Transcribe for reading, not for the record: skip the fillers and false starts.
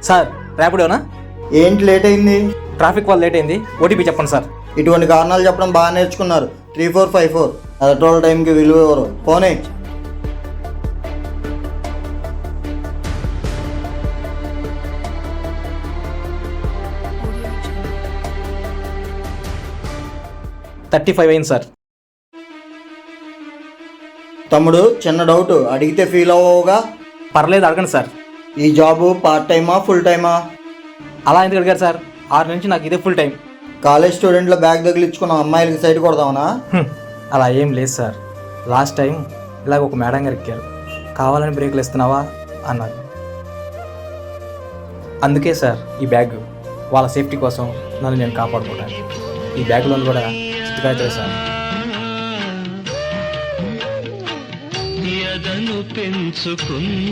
Sir ర్యాపిడోనా? ఏంటి late అయింది? Traffic వల్ల లేట్ అయింది. ఓటీపీ చెప్పండి సార్. ఇటువంటి కారణాలు చెప్పడం బాగా నేర్చుకున్నారు. 3454 ఎలక్ట్రాల్ టైంకి విలువ ఎవరు పోనీ. $35 అయింది సార్. తమ్ముడు చిన్న డౌట్ అడిగితే ఫీల్ అవ్వవుగా? పర్లేదు అడగండి సార్. ఈ జాబు పార్ట్ టైమా ఫుల్ టైమా? అలా ఎందుకు అడిగారు సార్? 6 నుంచి నాకు ఇదే ఫుల్ టైం. కాలేజ్ స్టూడెంట్లో బ్యాగ్ తగిలించుకున్న అమ్మాయిలకి సైడ్ కొడదామనా? అలా ఏం లేదు సార్. లాస్ట్ టైం ఇలాగ ఒక మేడం గారు ఎక్కారు. కావాలని బ్రేకులు ఇస్తున్నావా అన్నారు. అందుకే సార్ ఈ బ్యాగ్ వాళ్ళ సేఫ్టీ కోసం నన్ను నేను కాపాడుకుంటాను. ఈ బ్యాగ్లో కూడా చిట్టుకాయ సార్. ఎదను పెంచుకున్నావయ్యా.